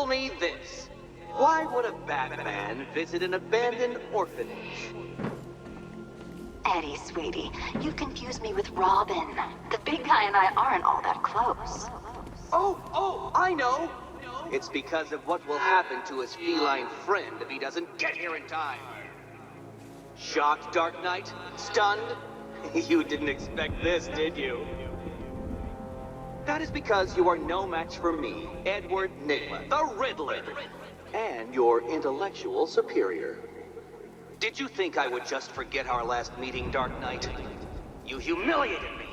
me this. Why would a Batman visit an abandoned orphanage? Eddie, sweetie, you confused me with Robin. The big guy and I aren't all that close. Oh, I know! It's because of what will happen to his feline friend if he doesn't get here in time. Shocked, Dark Knight? Stunned? You didn't expect this, did you? That is because you are no match for me, Edward Nygma, the Riddler, and your intellectual superior. Did you think I would just forget our last meeting, Dark Knight? You humiliated me.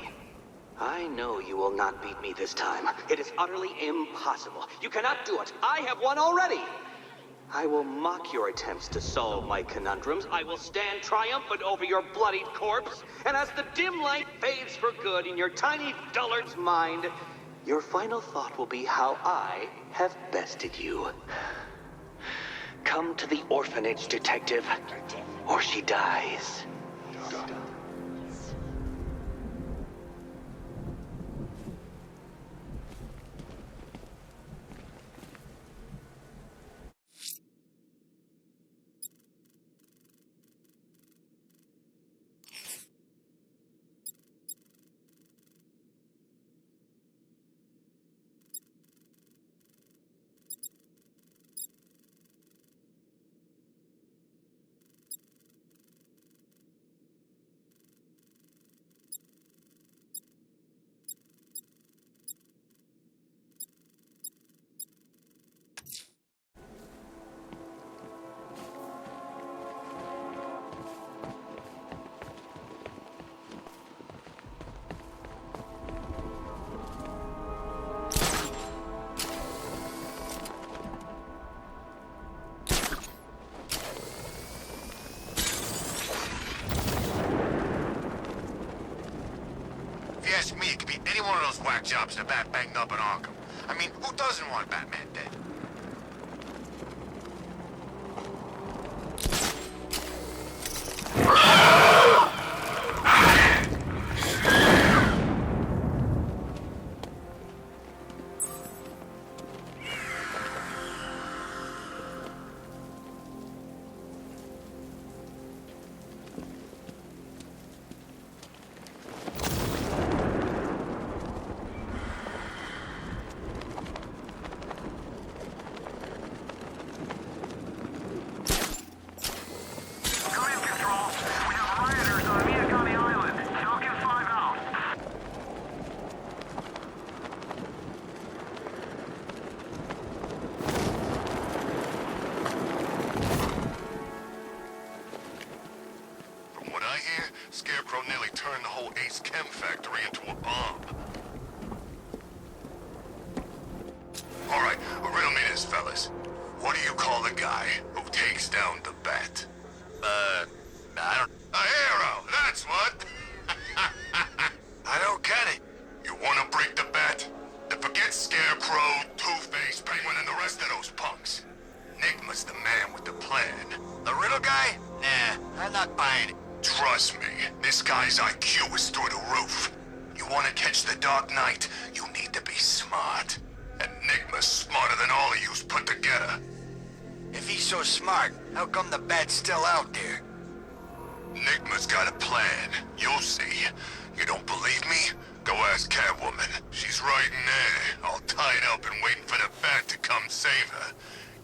I know you will not beat me this time. It is utterly impossible. You cannot do it. I have won already. I will mock your attempts to solve my conundrums. I will stand triumphant over your bloodied corpse. And as the dim light fades for good in your tiny dullard's mind, your final thought will be how I have bested you. Come to the orphanage, detective, or she dies. Me, it could be any one of those whack jobs that Bat banged up in Arkham. I mean, who doesn't want Batman dead? Scarecrow nearly turned the whole Ace Chem factory into a bomb. All right, riddle me this, fellas. What do you call the guy who takes down the Bat? I don't... A hero, that's what! I don't get it. You wanna break the Bat? Then forget Scarecrow, Two-Face, Penguin, and the rest of those punks. Nygma's the man with the plan. The riddle guy? Nah, I'm not buying it. Trust me, this guy's IQ is through the roof. You want to catch the Dark Knight, you need to be smart. And Nygma's smarter than all of yous put together. If he's so smart, how come the Bat's still out there? Nygma's got a plan. You'll see. You don't believe me? Go ask Catwoman. She's right in there, all tied up and waiting for the Bat to come save her.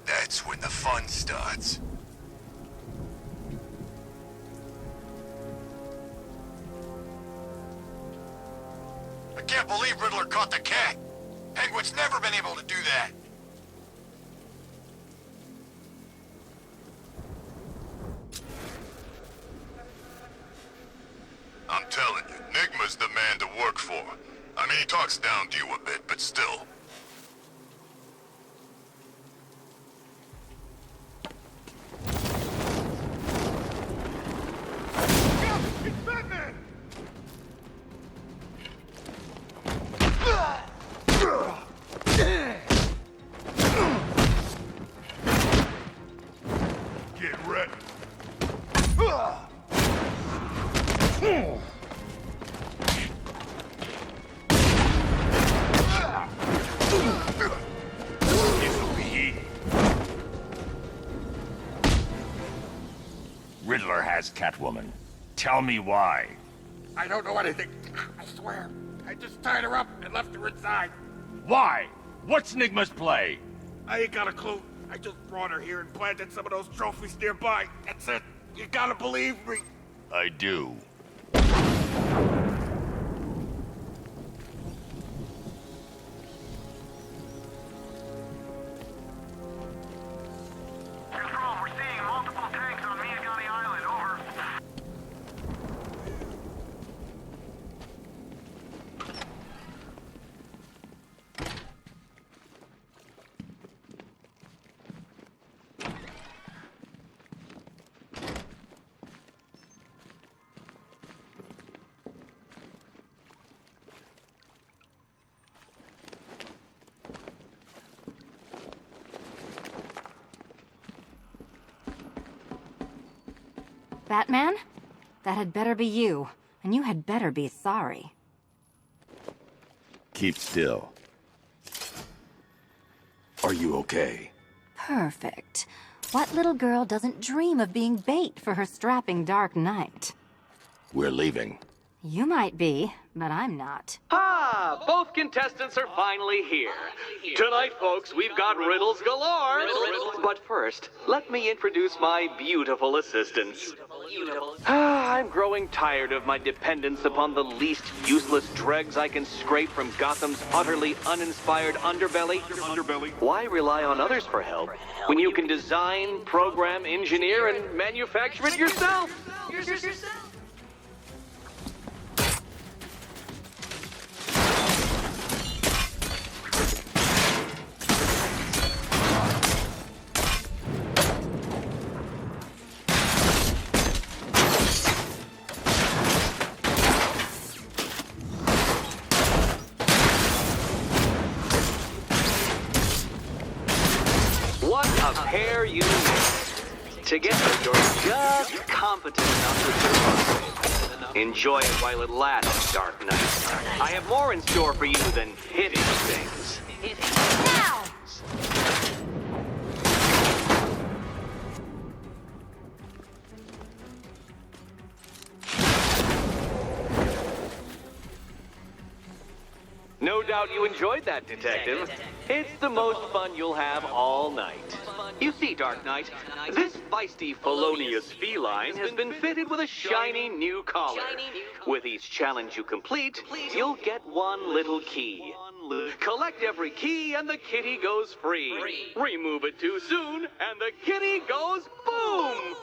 That's when the fun starts. I can't believe Riddler caught the cat. Penguin's never been able to do that. I'm telling you, Nygma's the man to work for. I mean, he talks down to you a bit, but still. It's Batman! Get ready. This'll be easy. Riddler has Catwoman. Tell me why. I don't know anything. I swear. I just tied her up and left her inside. Why? What's Nigma's play? I ain't got a clue. I just brought her here and planted some of those trophies nearby. That's it. You gotta believe me. I do. Control, we're seeing multiple tanks on Miyagani Island, over. Batman? That had better be you, and you had better be sorry. Keep still. Are you okay? Perfect. What little girl doesn't dream of being bait for her strapping Dark Knight? We're leaving. You might be, but I'm not. Ah, both contestants are finally here. Tonight, folks, we've got riddles galore. But first, let me introduce my beautiful assistants. I'm growing tired of my dependence upon the least useless dregs I can scrape from Gotham's utterly uninspired underbelly. Why rely on others for help when you can design, program, engineer, and manufacture it yourself? What a pair you make. Together, you're just competent enough to survive. Enjoy it while it lasts, Dark Knight. I have more in store for you than hitting things. Now! No doubt you enjoyed that, Detective. It's the most fun you'll have all night. You see, Dark Knight, this feisty, felonious feline has been fitted with a shiny new collar. With each challenge you complete, you'll get one little key. Collect every key and the kitty goes free. Remove it too soon and the kitty goes boom!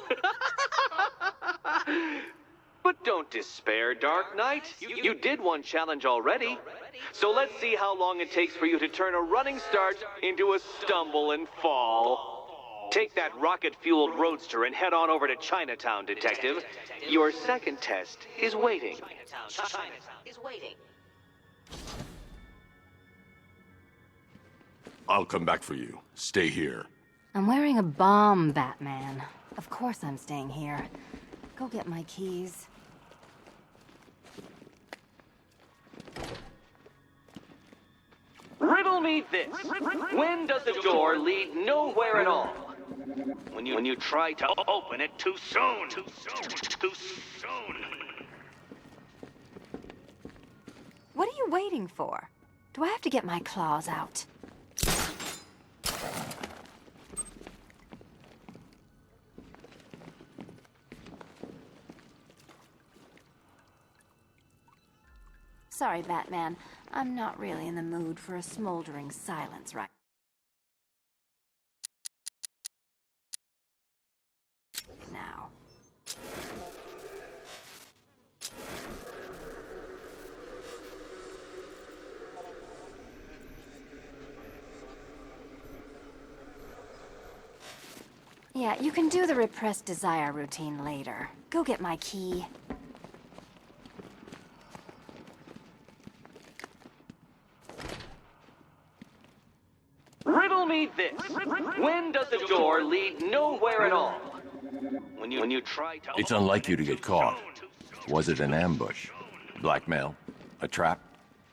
But don't despair, Dark Knight. You did one challenge already. So let's see how long it takes for you to turn a running start into a stumble and fall. Take that rocket-fueled roadster and head on over to Chinatown, Detective. Your second test is waiting. I'll come back for you. Stay here. I'm wearing a bomb, Batman. Of course I'm staying here. Go get my keys. Riddle me this. When does a door lead nowhere at all? When you try to open it too soon. Too soon. What are you waiting for? Do I have to get my claws out? Sorry, Batman. I'm not really in the mood for a smoldering silence right now. Yeah, you can do the repressed desire routine later. Go get my key. Riddle me this. When does a door lead nowhere at all? When you try to... It's unlike you to get caught. Was it an ambush? Blackmail? A trap?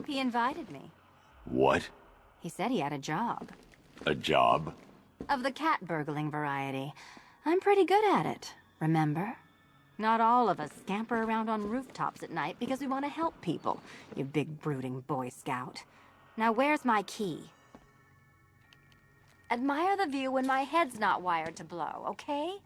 He invited me. What? He said he had a job. A job? Of the cat burgling variety. I'm pretty good at it. Remember? Not all of us scamper around on rooftops at night because we want to help people, you big brooding Boy Scout. Now where's my key? Admire the view when my head's not wired to blow, okay?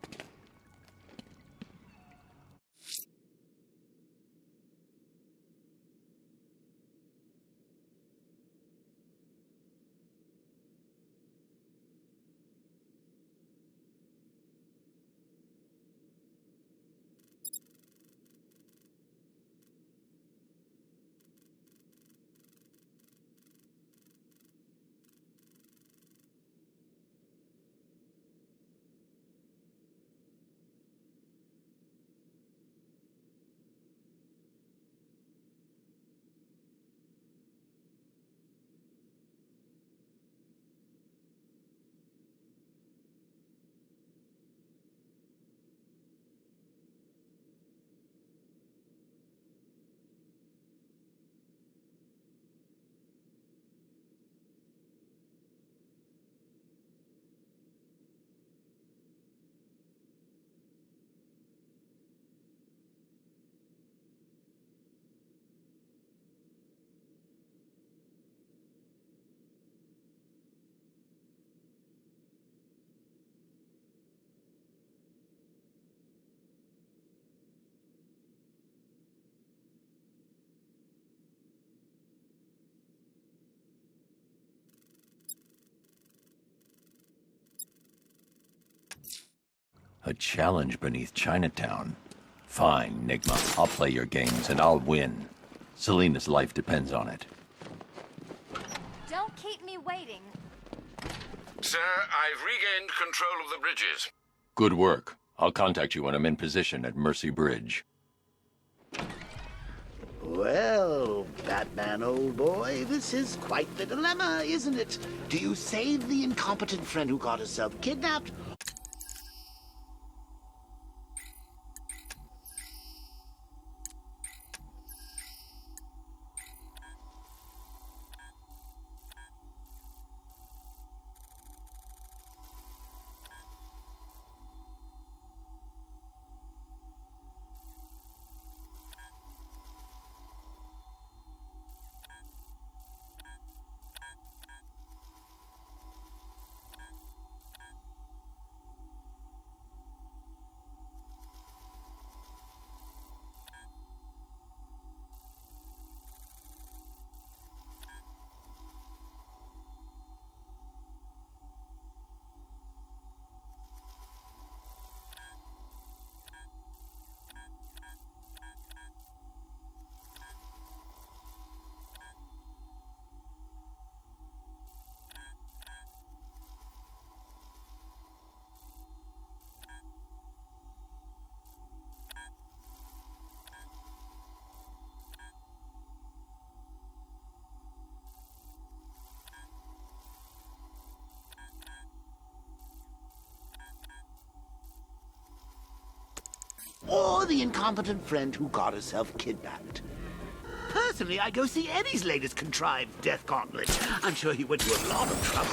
A challenge beneath Chinatown. Fine, Nigma. I'll play your games and I'll win. Selena's life depends on it. Don't keep me waiting. Sir, I've regained control of the bridges. Good work. I'll contact you when I'm in position at Mercy Bridge. Well, Batman, old boy, this is quite the dilemma, isn't it? Do you save the incompetent friend who got herself kidnapped? Or the incompetent friend who got herself kidnapped? Personally, I go see Eddie's latest contrived death gauntlet. I'm sure he went to a lot of trouble.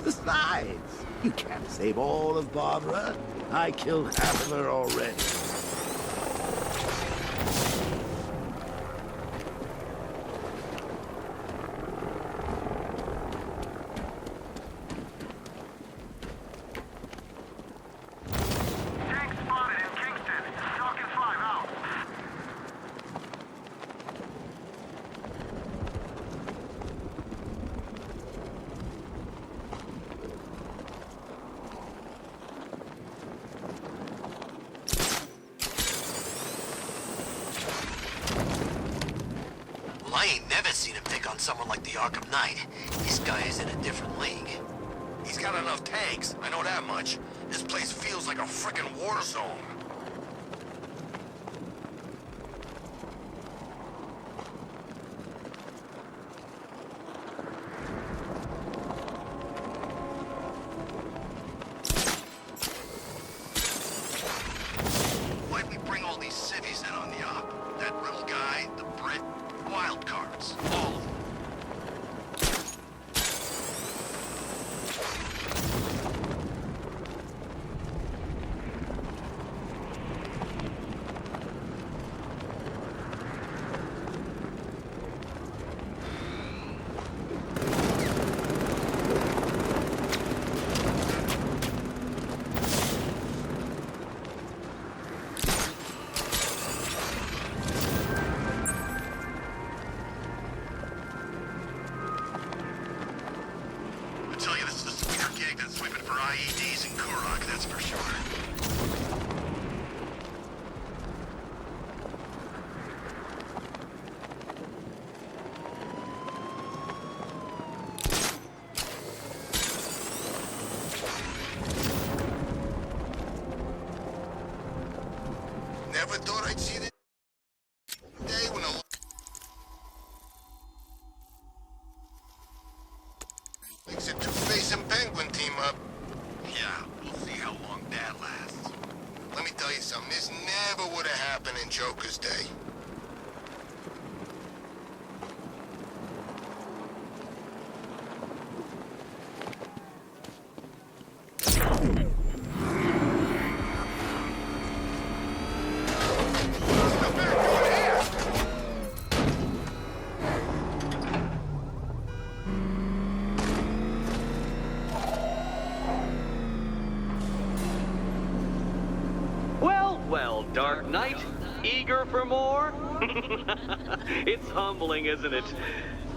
Besides, you can't save all of Barbara. I killed half of her already. Tank spotted in Kingston. Falcon 5 out. Well, I ain't never seen him pick on someone like the Arkham Knight. This guy is in a different league. He's got enough tanks, I know that much. This place feels like a frickin' war zone. Why'd we bring all these cities in on the op? That little guy, the Brit, wild cards, all of them. Never thought I'd see the day when a makes a Two-Face and Penguin team up. Yeah, we'll see how long that lasts. Let me tell you something, this never would have happened in Joker's day. Well, Dark Knight, eager for more? It's humbling, isn't it?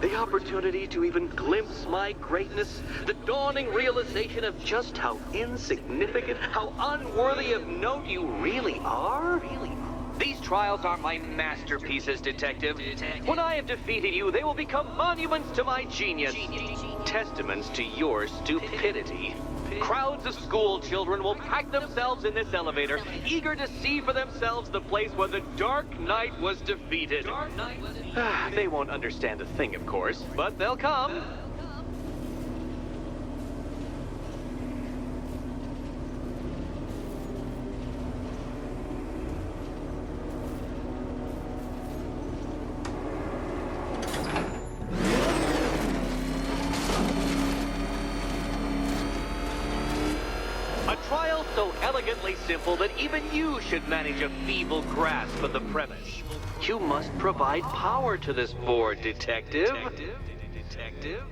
The opportunity to even glimpse my greatness, the dawning realization of just how insignificant, how unworthy of note you really are? These trials are my masterpieces, Detective. When I have defeated you, they will become monuments to my genius, testaments to your stupidity. Crowds of school children will pack themselves in this elevator, eager to see for themselves the place where the Dark Knight was defeated. They won't understand a thing, of course, but they'll come. A trial so elegantly simple that even you should manage a feeble grasp of the premise. You must provide power to this board, Detective. Detective?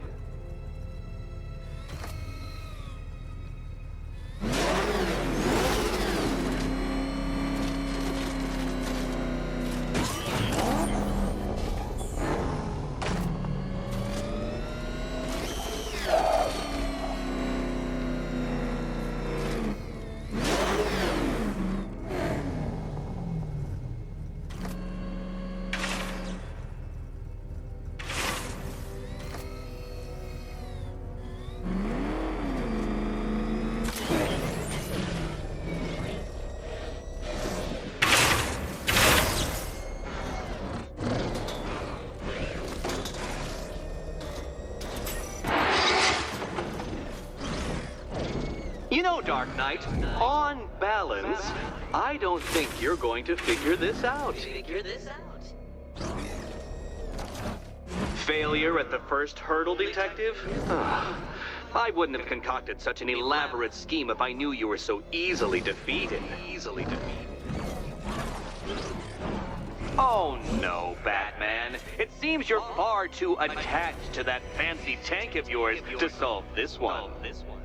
You know, Dark Knight, on balance, I don't think you're going to figure this out. Failure at the first hurdle, Detective? I wouldn't have concocted such an elaborate scheme if I knew you were so easily defeated. Oh no, Batman. It seems you're far too attached to that fancy tank of yours to solve this one. This one.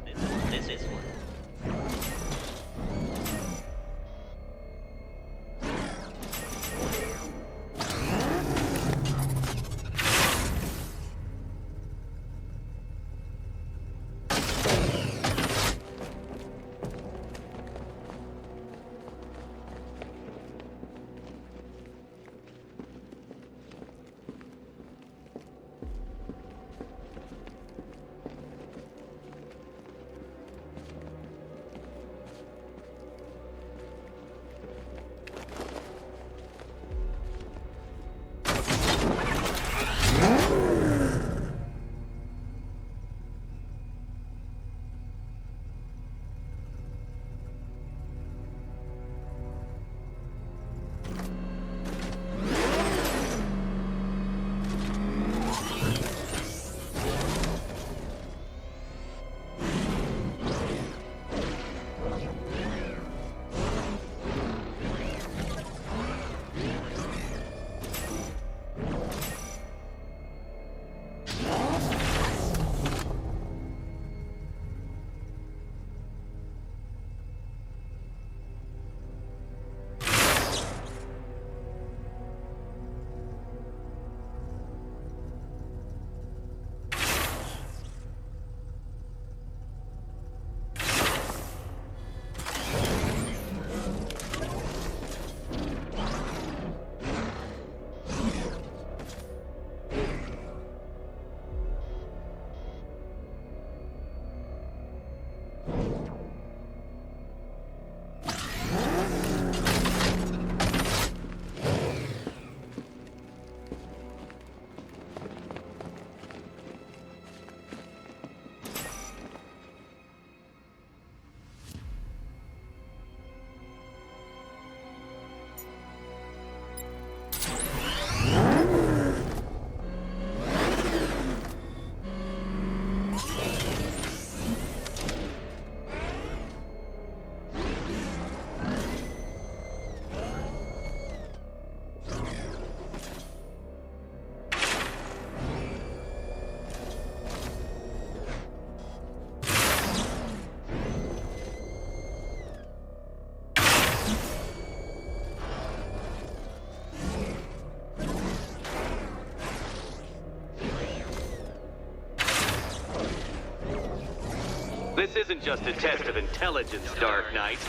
This isn't just a test of intelligence, Dark Knight.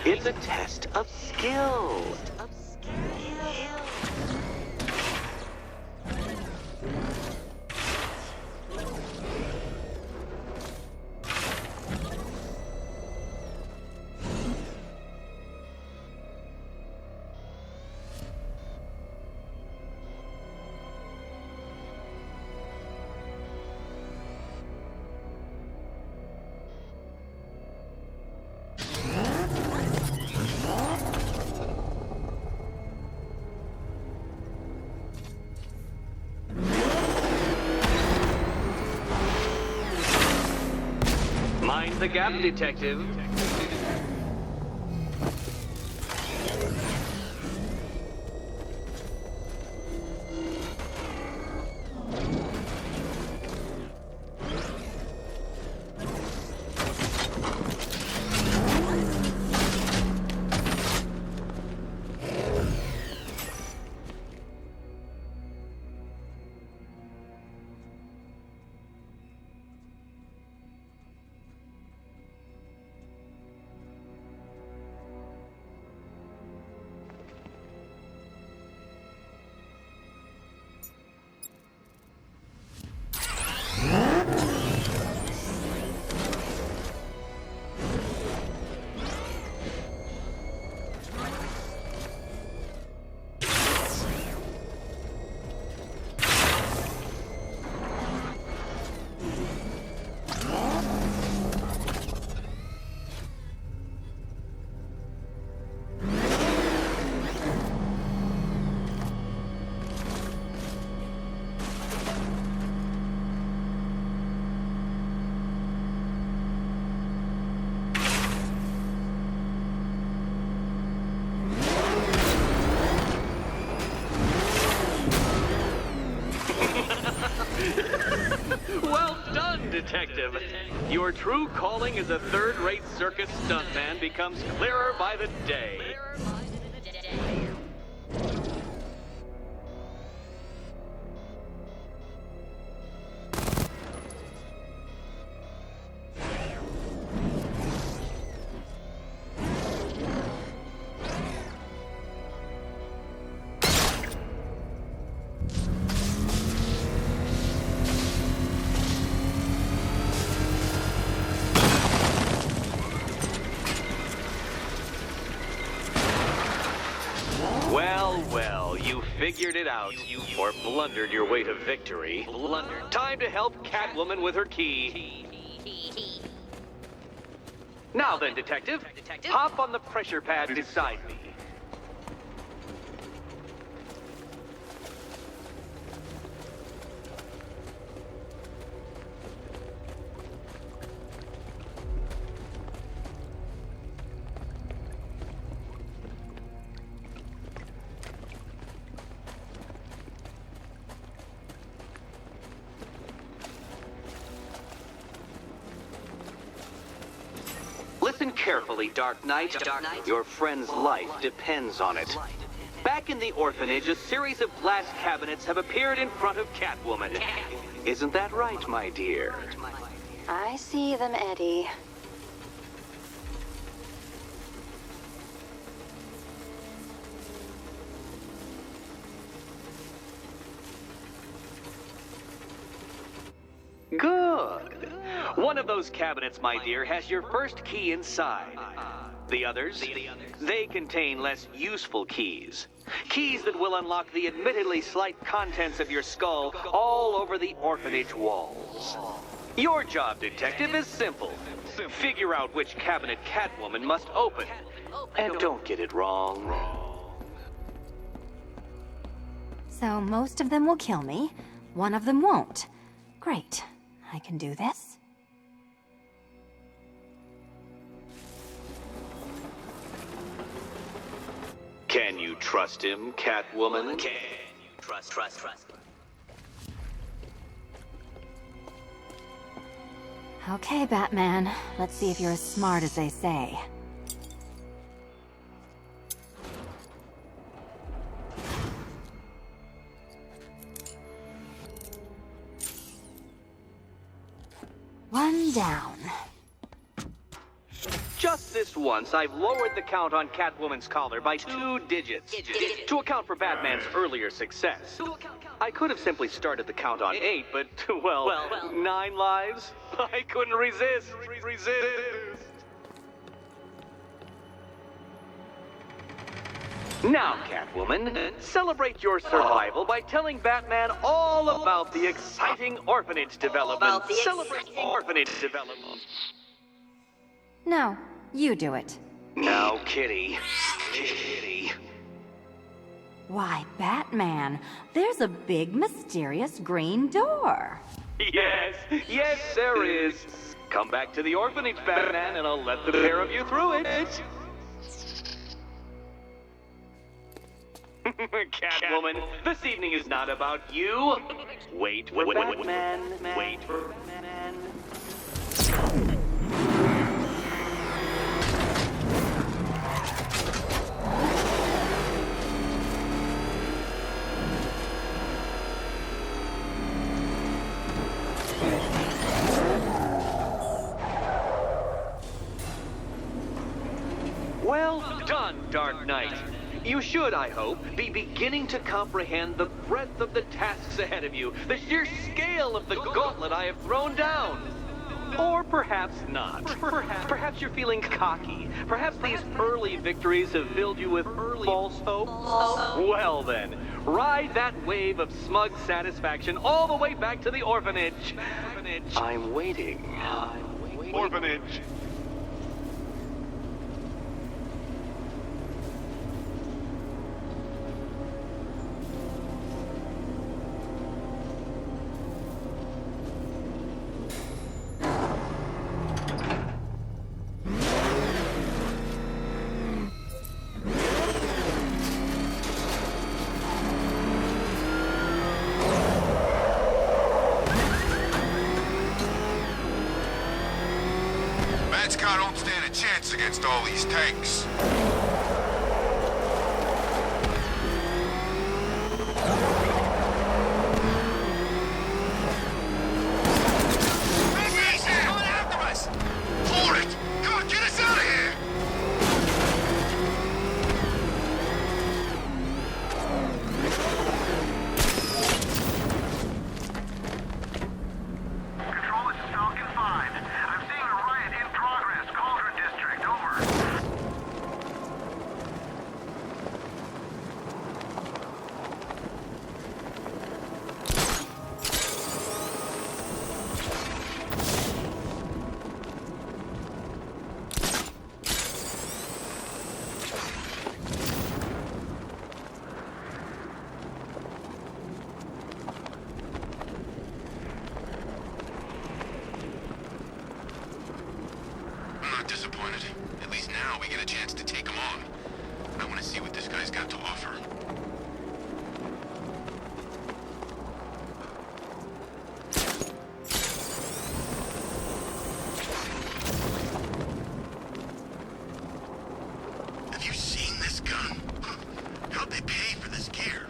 It's a test of skill. Mind the gap, Detective. Well done, Detective. Your true calling as a third-rate circus stuntman becomes clearer by the day. Well, you figured it out, or blundered your way to victory. Time to help Catwoman with her key. Now then, Detective, hop on the pressure pad beside me. Listen carefully, Dark Knight. Your friend's life depends on it. Back in the orphanage, a series of glass cabinets have appeared in front of Catwoman. Isn't that right, my dear? I see them, Eddie. Good. One of those cabinets, my dear, has your first key inside. The others, they contain less useful keys. Keys that will unlock the admittedly slight contents of your skull all over the orphanage walls. Your job, Detective, is simple. Figure out which cabinet Catwoman must open. And don't get it wrong. So most of them will kill me. One of them won't. Great. I can do this. Can you trust him, Catwoman? Can you trust? Okay, Batman. Let's see if you're as smart as they say. One down. noticed once, I've lowered the count on Catwoman's collar by 2 digits to account for Batman's earlier success. I could have simply started the count on 8, but, well, 9 lives? I couldn't resist. Now, Catwoman, celebrate your survival by telling Batman all about the exciting orphanage development. Celebrate orphanage development. No, you do it. Now, Kitty. Kitty. Why, Batman, there's a big mysterious green door. Yes, there is. Come back to the orphanage, Batman, and I'll let the pair of you through it. Catwoman, this evening is not about you. Wait for Batman. Wait for Batman. Well done, Dark Knight. You should, I hope, be beginning to comprehend the breadth of the tasks ahead of you, the sheer scale of the gauntlet I have thrown down. Or perhaps not. Perhaps you're feeling cocky. Perhaps these early victories have filled you with false hope. Well then, ride that wave of smug satisfaction all the way back to the orphanage. I'm waiting. Orphanage. Car don't stand a chance against all these tanks. Coming after us! Hold it! Come on, get us out of here! Control, this is Falcon 5. I'm seeing a riot in progress. Cauldron District, over. I'm not disappointed. At least now we get a chance to take him on. I want to see what this guy's got to offer. Have you seen this gun? How'd they pay for this gear?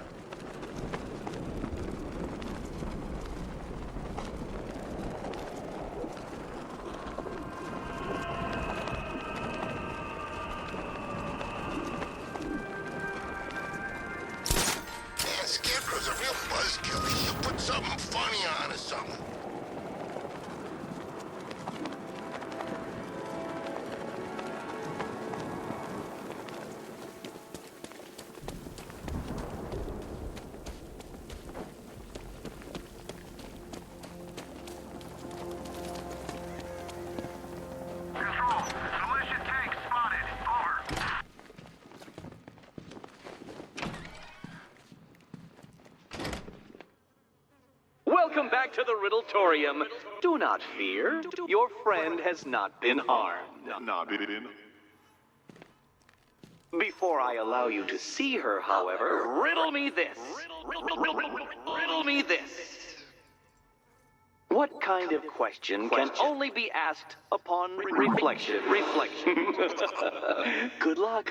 Man, Scarecrow's a real buzzkill. He should put something funny on or something. Control, militia tank spotted. Over. Welcome back to the Riddletorium. Do not fear. Your friend has not been harmed. Before I allow you to see her, however, riddle me this. Riddle me this. What kind of question can only be asked upon reflection? Good luck.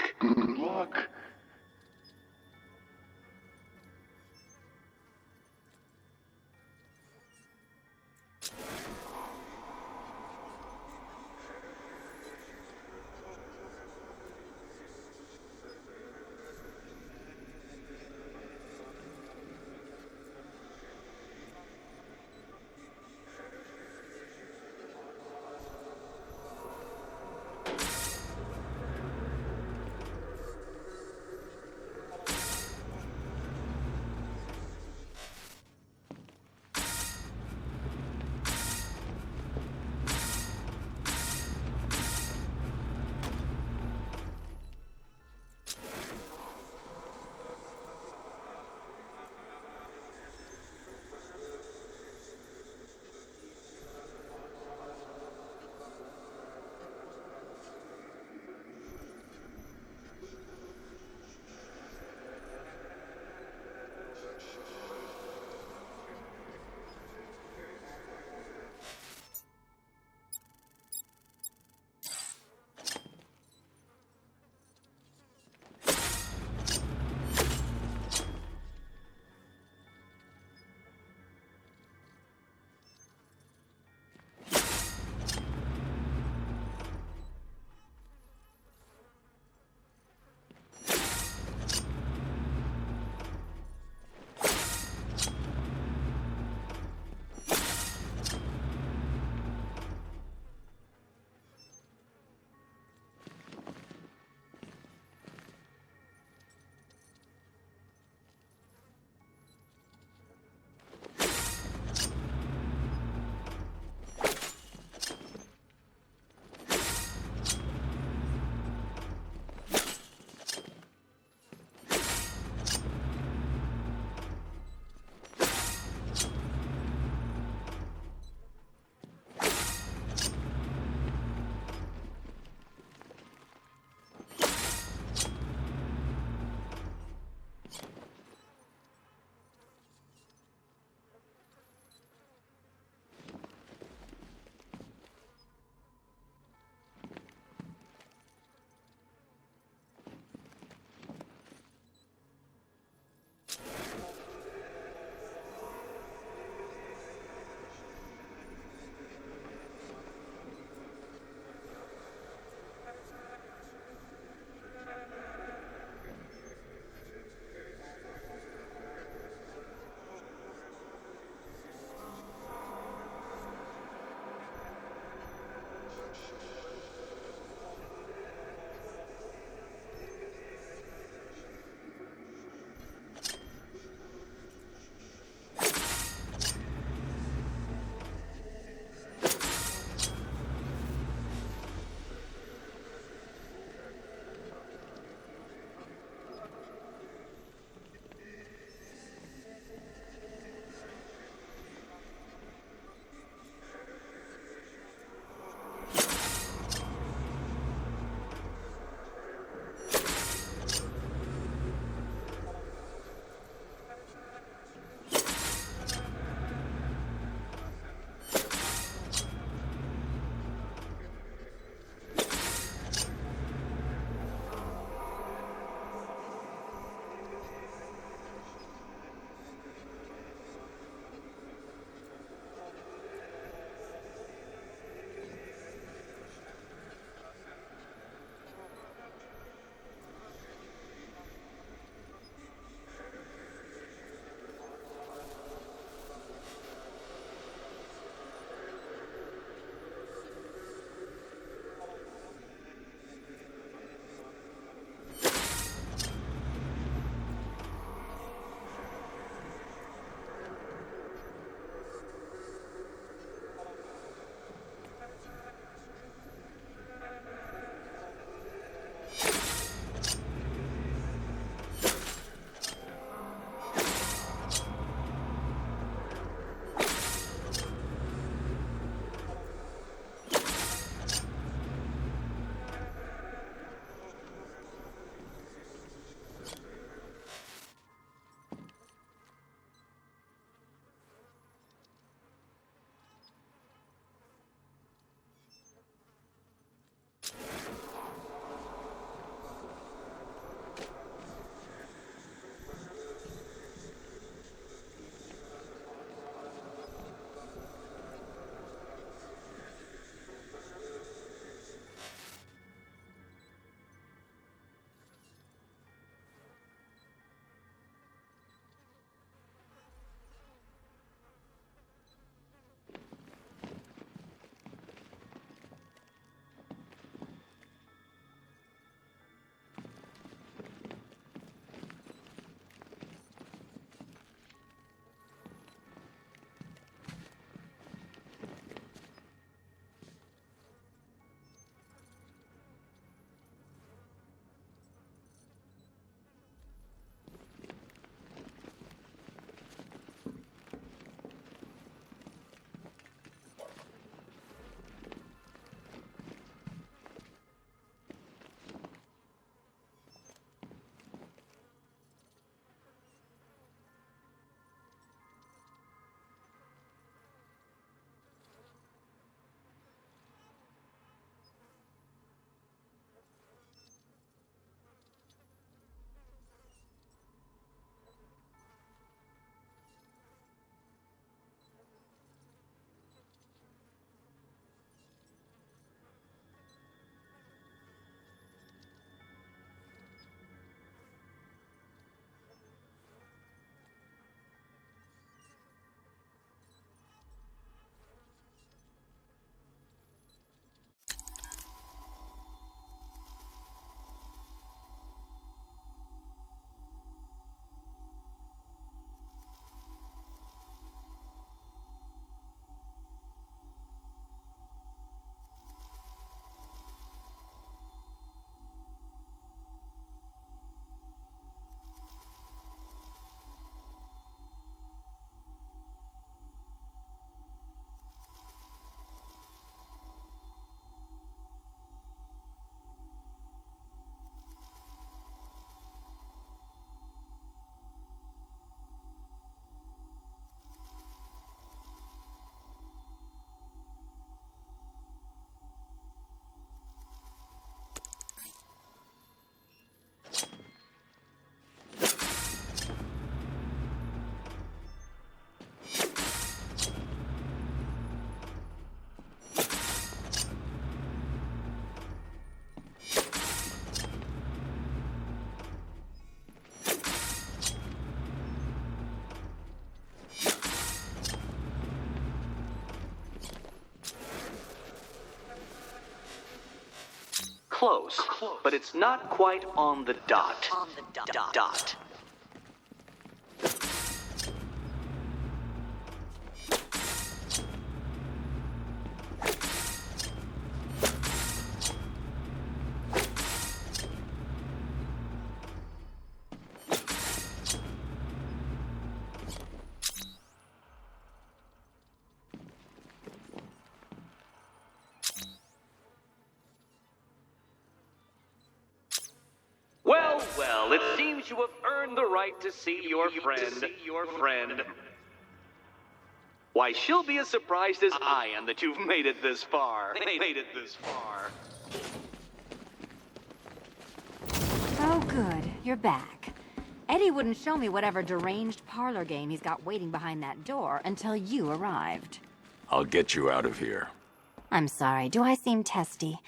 close, but it's not quite on the dot. Dot. Well, it seems you have earned the right to see your friend. Why, she'll be as surprised as I am that you've made it this far. Oh, good. You're back. Eddie wouldn't show me whatever deranged parlor game he's got waiting behind that door until you arrived. I'll get you out of here. I'm sorry, do I seem testy?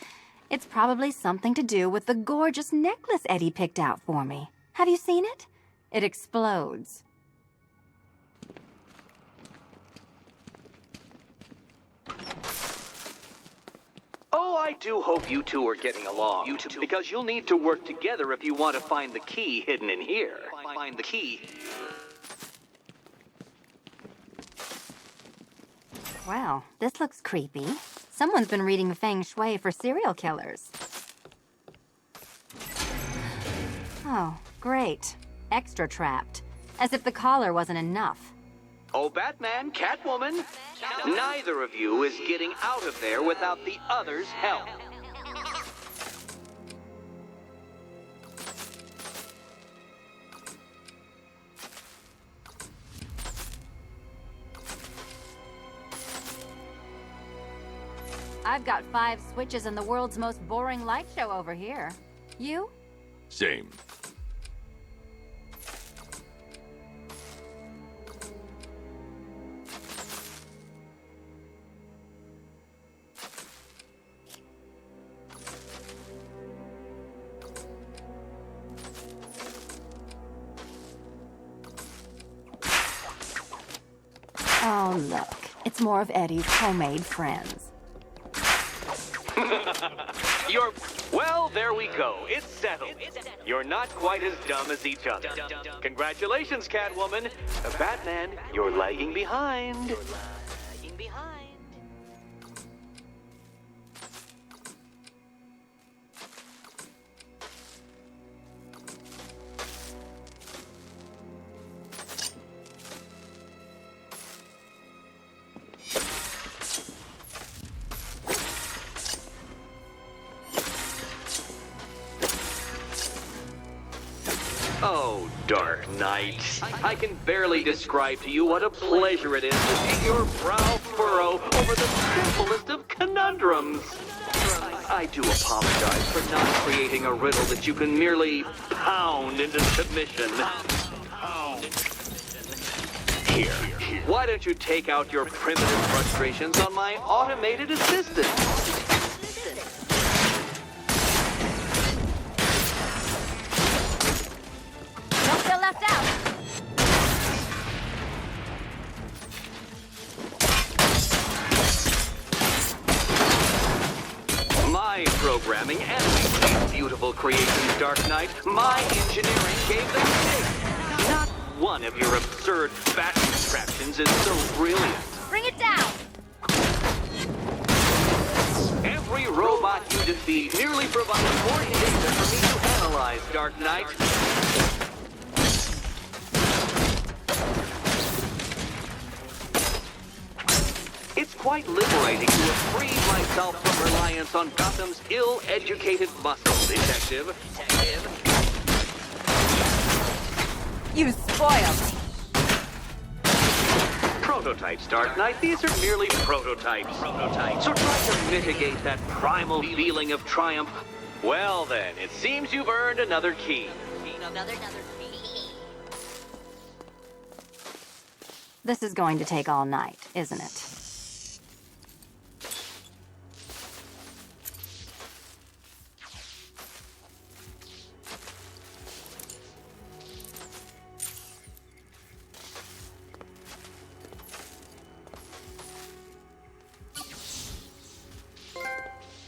It's probably something to do with the gorgeous necklace Eddie picked out for me. Have you seen it? It explodes. Oh, I do hope you two are getting along. Because you'll need to work together if you want to find the key hidden in here. Find the key. Well, this looks creepy. Someone's been reading Feng Shui for serial killers. Oh, great. Extra trapped. As if the collar wasn't enough. Oh, Batman, Catwoman, neither of you is getting out of there without the other's help. I've got 5 switches in the world's most boring light show over here. You? Same. Oh, look. It's more of Eddie's homemade friends. Well, there we go. It's settled. You're not quite as dumb as each other. Congratulations, Catwoman. Batman, you're lagging behind. Oh, Dark Knight. I can barely describe to you what a pleasure it is to see your brow furrow over the simplest of conundrums. I do apologize for not creating a riddle that you can merely pound into submission. Here, why don't you take out your primitive frustrations on my automated assistant? Don't feel left out! My programming animates these beautiful creations, Dark Knight. My engineering gave them shape. Not one of your absurd bat contraptions is so brilliant. Bring it down! Every robot you defeat merely provides more data for me to analyze, Dark Knight. It's quite liberating to have freed myself from reliance on Gotham's ill-educated muscle, Detective. You spoiled me. Prototypes, Dark Knight. These are merely prototypes. So try to mitigate that primal feeling of triumph. Well then, it seems you've earned another key. This is going to take all night, isn't it?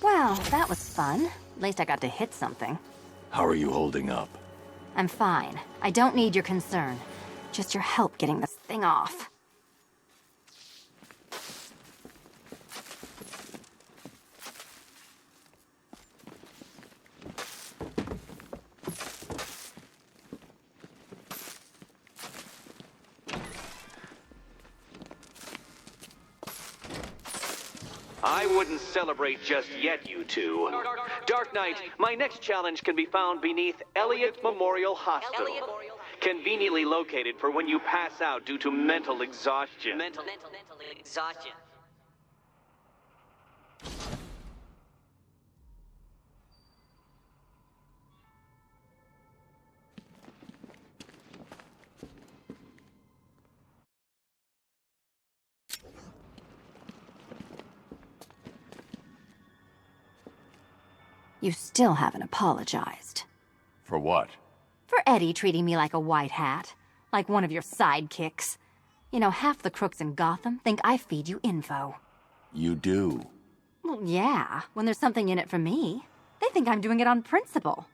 Well, that was fun. At least I got to hit something. How are you holding up? I'm fine. I don't need your concern. Just your help getting this thing off. I wouldn't celebrate just yet, you two. Dark Knight, my next challenge can be found beneath Elliott Memorial Hospital. Conveniently located for when you pass out due to mental exhaustion. Mental exhaustion. You still haven't apologized. For what? For Eddie treating me like a white hat. Like one of your sidekicks. You know, half the crooks in Gotham think I feed you info. You do. Well, yeah, when there's something in it for me. They think I'm doing it on principle.